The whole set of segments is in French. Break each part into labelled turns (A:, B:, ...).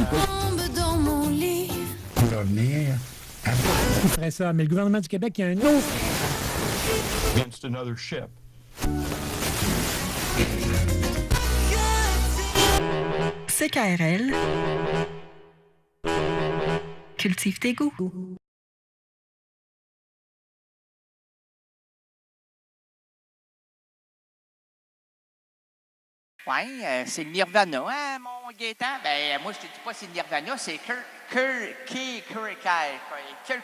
A: Tombe dans mon lit.
B: Revenir à
C: Qui ferait ça? Mais le gouvernement du Québec, il y a un autre.
D: Against another ship.
E: CKRL. Cultive tes goûts.
F: Ouais, c'est le Nirvana, hein, mon Gaétan? Ben, moi, je te dis pas c'est le Nirvana, c'est Kurt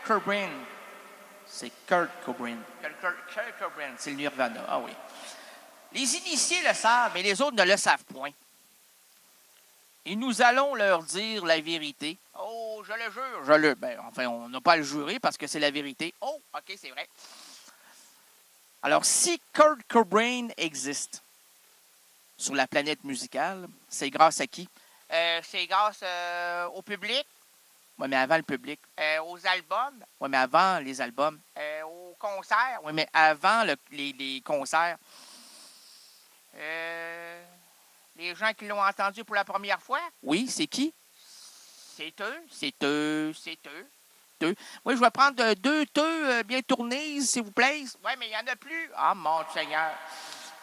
F: Cobain. C'est Kurt Cobain. Kurt Cobain, c'est le Nirvana, ah oui. Les initiés le savent, mais les autres ne le savent point. Et nous allons leur dire la vérité. Oh, je le jure. Ben, enfin, on n'a pas à le jurer parce que c'est la vérité. Oh, OK, c'est vrai. Alors, si Kurt Cobain existe sur la planète musicale, c'est grâce à qui? C'est grâce au public. Oui, mais avant le public. Aux albums. Oui, mais avant les albums. Aux concerts. Oui, mais avant les concerts. Les gens qui l'ont entendu pour la première fois. Oui, c'est qui? C'est eux. Moi, je vais prendre 2 teux bien tournés, s'il vous plaît. Oui, mais il n'y en a plus. Ah, mon Seigneur.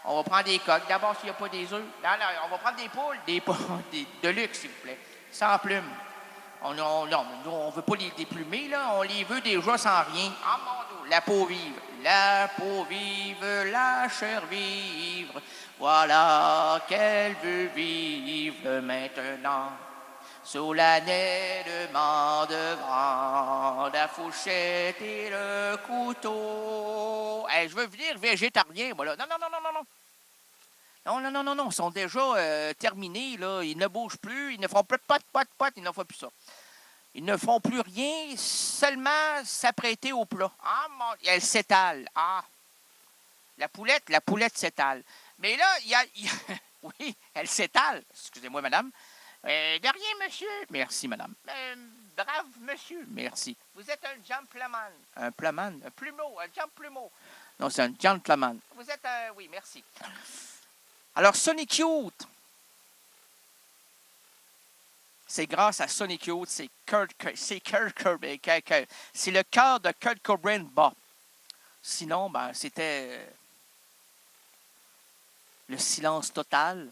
F: On va prendre des coques. D'abord, s'il n'y a pas des œufs. Non, on va prendre des poules. Des de luxe, s'il vous plaît. Sans plumes. Non, nous, on ne veut pas les déplumer, là. On les veut déjà sans rien. Ah, mon Dieu. La peau vive. La peau vive, la chair vivre. Voilà qu'elle veut vivre maintenant. Sous l'anellement devant la fourchette et le couteau. Hey, je veux venir végétarien, moi, là. Non. Non, ils sont déjà terminés, là. Ils ne bougent plus, ils ne font plus pot, ils ne font plus ça. Ils ne font plus rien, seulement s'apprêter au plat. Ah, elle s'étale. Ah, la poulette s'étale. Mais là, il y a oui, elle s'étale. Excusez-moi, madame. De rien, monsieur. Merci, madame. Brave monsieur. Merci. Vous êtes un gentleman. Un plaman? Un plumeau. Un gentleman. Non, c'est un gentleman. Vous êtes un... Oui, merci. Alors, Sonic Youth. C'est grâce à Sonic Youth. C'est Kurt Cobain. C'est le cœur de Kurt Cobain bas. Sinon, ben, c'était le silence total.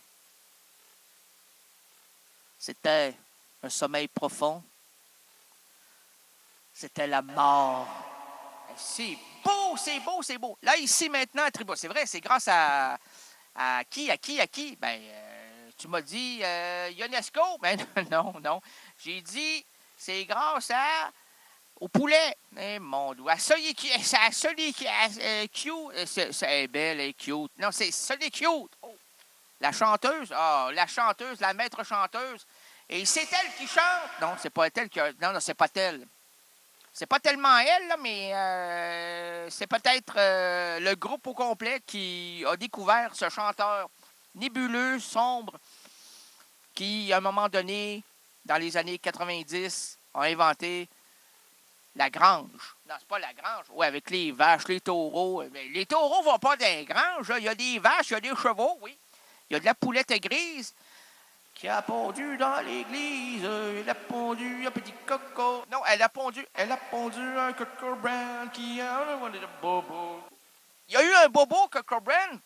F: C'était un sommeil profond. C'était la mort. C'est beau, c'est beau, c'est beau. Là, ici, maintenant, Tribo, c'est vrai, c'est grâce à qui? Ben, tu m'as dit Ionesco? Ben non. J'ai dit, c'est grâce au poulet. Eh, mon Dieu. À Sonic Q. C'est belle et cute. Non, c'est Sonic Cute. Oh. La chanteuse, la maître chanteuse. Et c'est elle qui chante. Non, c'est pas elle qui a... Non, c'est pas elle. C'est pas tellement elle, là, mais c'est peut-être le groupe au complet qui a découvert ce chanteur nébuleux, sombre, qui, à un moment donné, dans les années 90, a inventé la grange. Non, c'est pas la grange. Oui, avec les vaches, les taureaux. Mais les taureaux ne vont pas dans les granges. Là. Il y a des vaches, il y a des chevaux, oui. Il y a de la poulette grise qui a pondu dans l'église. Elle a pondu un petit coco. Non, elle a pondu un coco brand qui a un bobo. Il y a eu un bobo, coco brand.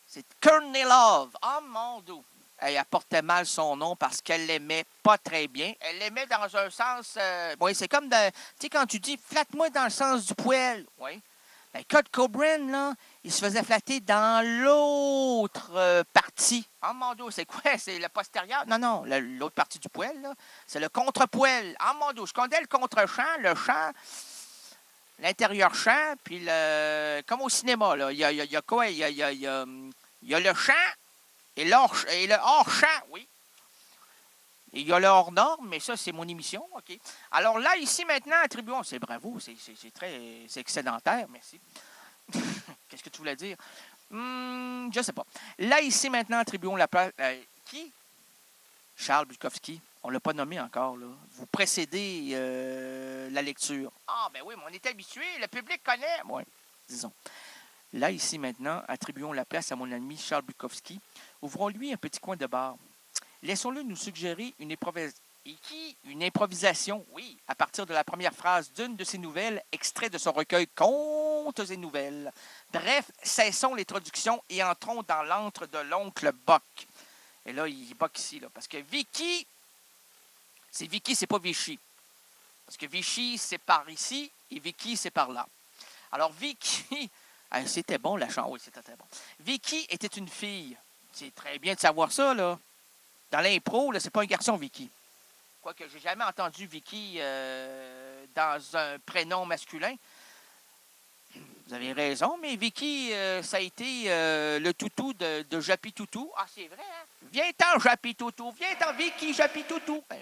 F: C'est Courtney Love. Ah, mon Dieu. Elle portait mal son nom parce qu'elle l'aimait pas très bien. Elle l'aimait dans un sens... oui, c'est comme... Tu sais, quand tu dis « flatte-moi dans le sens du poil ». Oui. Ben, Kurt Cobain, là, il se faisait flatter dans l'autre partie. Ah, mon Dieu, c'est quoi? C'est le postérieur? Non, l'autre partie du poil, là. C'est le contre-poil. Ah, mon Dieu, je connais le contre-champ, le champ, l'intérieur-champ, puis le... Comme au cinéma, là. Il y a quoi? Il y a le champ et le hors-champ, oui. Et il y a le hors-norme, mais ça, c'est mon émission, OK. Alors là, ici, maintenant, attribuons... C'est bravo, c'est excédentaire, merci. Qu'est-ce que tu voulais dire? Je sais pas. Là, ici, maintenant, attribuons la place... qui? Charles Bukowski. On ne l'a pas nommé encore, là. Vous précédez la lecture. Ah, ben oui, mais on est habitué, le public connaît. Oui, disons. Là, ici, maintenant, attribuons la place à mon ami Charles Bukowski. Ouvrons-lui un petit coin de bar. Laissons-le nous suggérer une improvisation, oui, à partir de la première phrase d'une de ses nouvelles, extrait de son recueil Contes et Nouvelles. Bref, cessons les traductions et entrons dans l'antre de l'oncle Bock. Et là, il Bock ici, là, parce que Vicky, c'est pas Vichy. Parce que Vichy, c'est par ici et Vicky, c'est par là. Alors, Vicky, c'était bon la chanson, oui, c'était très bon. Vicky était une fille. C'est très bien de savoir ça, là. Dans l'impro, là, c'est pas un garçon, Vicky. Quoique, j'ai jamais entendu Vicky dans un prénom masculin. Vous avez raison, mais Vicky, ça a été le toutou de Jappy Toutou. Ah, c'est vrai, hein? Viens-t'en, Jappy Toutou. Viens-t'en, Vicky, Jappy Toutou. Ben,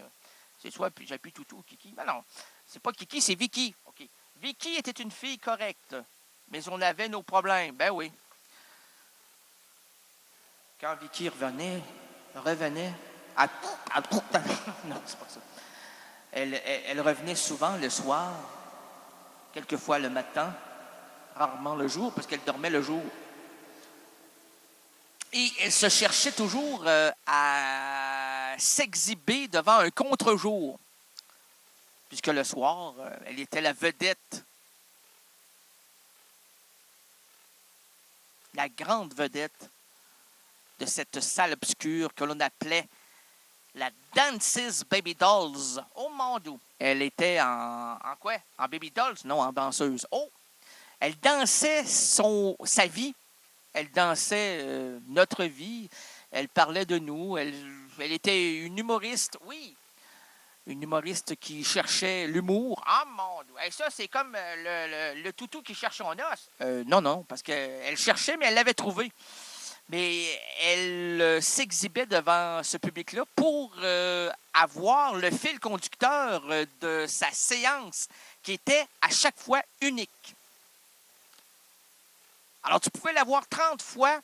F: c'est soit Jappy Toutou ou Kiki. Ben non, c'est pas Kiki, c'est Vicky. OK. Vicky était une fille correcte, mais on avait nos problèmes. Ben oui. Quand Vicky revenait, non, c'est pas ça. Elle revenait souvent le soir, quelquefois le matin, rarement le jour, parce qu'elle dormait le jour. Et elle se cherchait toujours à s'exhiber devant un contre-jour, puisque le soir, elle était la vedette, la grande vedette de cette salle obscure que l'on appelait la Dances Baby Dolls. Oh mon Dieu! Elle était en quoi? En Baby Dolls? Non, en danseuse. Oh! Elle dansait sa vie. Elle dansait notre vie. Elle parlait de nous. Elle était une humoriste, oui. Une humoriste qui cherchait l'humour. Ah mon Dieu! Et ça, c'est comme le toutou qui cherche son os. Non, parce qu'elle cherchait, mais elle l'avait trouvé. Mais elle s'exhibait devant ce public-là pour avoir le fil conducteur de sa séance qui était à chaque fois unique. Alors, tu pouvais la voir 30 fois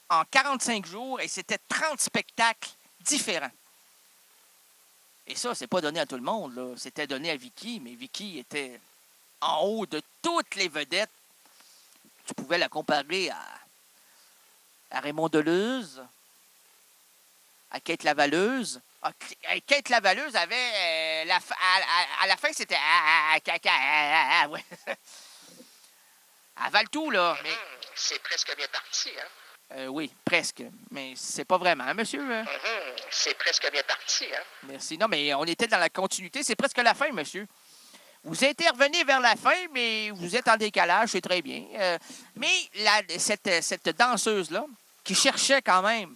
F: en 45 jours et c'était 30 spectacles différents. Et ça, c'est pas donné à tout le monde, là. C'était donné à Vicky, mais Vicky était en haut de toutes les vedettes. Tu pouvais la comparer à Raymond Deleuze, à Kate Lavalleuse. Kate Lavalleuse avait... à la fin, c'était... ouais. Avale tout, là. Mais...
G: C'est presque bien parti, hein?
F: Oui, presque. Mais c'est pas vraiment, hein, monsieur?
G: C'est presque bien parti, hein? Merci.
F: Non, mais on était dans la continuité. C'est presque la fin, monsieur. Vous êtes revenu vers la fin, mais vous êtes en décalage, c'est très bien. Mais cette danseuse-là, qui cherchait quand même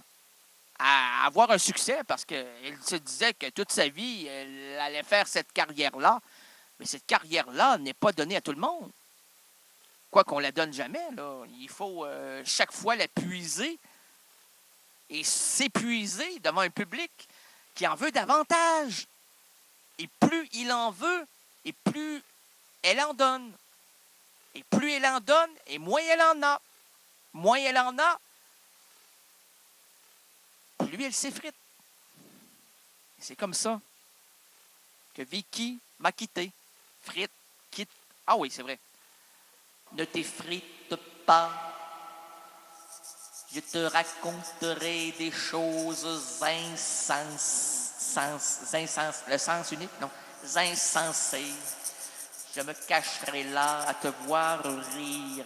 F: à avoir un succès, parce qu'elle se disait que toute sa vie, elle allait faire cette carrière-là, mais cette carrière-là n'est pas donnée à tout le monde. Quoi qu'on ne la donne jamais, là. Il faut chaque fois la puiser et s'épuiser devant un public qui en veut davantage. Et plus il en veut, et plus elle en donne. Et plus elle en donne, et moins elle en a. Moins elle en a, plus elle s'effrite. C'est comme ça que Vicky m'a quitté. Frite, quitte. Ah oui, c'est vrai. Ne t'effrite pas. Je te raconterai des choses le sens unique, non, insensées. Je me cacherai là à te voir rire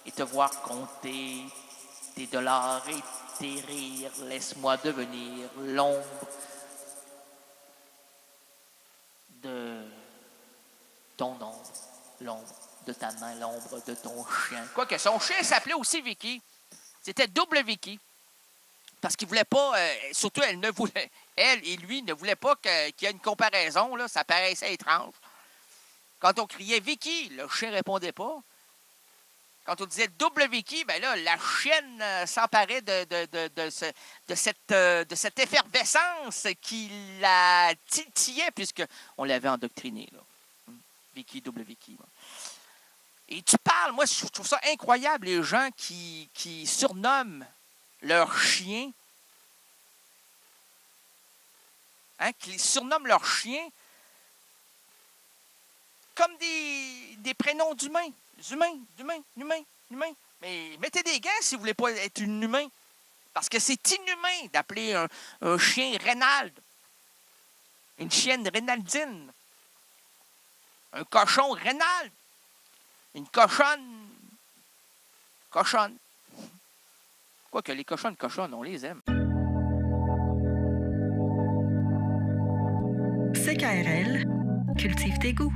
F: et te voir compter tes dollars et tes rires. Laisse-moi devenir l'ombre de ton ombre, l'ombre de ta main, l'ombre de ton chien. Quoique son chien s'appelait aussi Vicky. C'était double Vicky. Parce qu'il voulait pas, surtout elle et lui ne voulaient pas qu'il y ait une comparaison, là, ça paraissait étrange. Quand on criait Vicky, le chien ne répondait pas. Quand on disait double Vicky, ben là, la chienne s'emparait de cette effervescence qui la titillait, puisqu'on l'avait endoctrinée, là. Vicky, double Vicky. Là. Et tu parles, moi, je trouve ça incroyable, les gens qui surnomment leur chien, qui surnomment leur chien comme des prénoms d'humains. D'humains. Mais mettez des gants si vous ne voulez pas être un humain. Parce que c'est inhumain d'appeler un chien Reynald. Une chienne Reynaldine. Un cochon Reynald. Une cochonne. Cochonne. Quoique les cochonnes, on les aime.
E: CKRL, cultive tes goûts.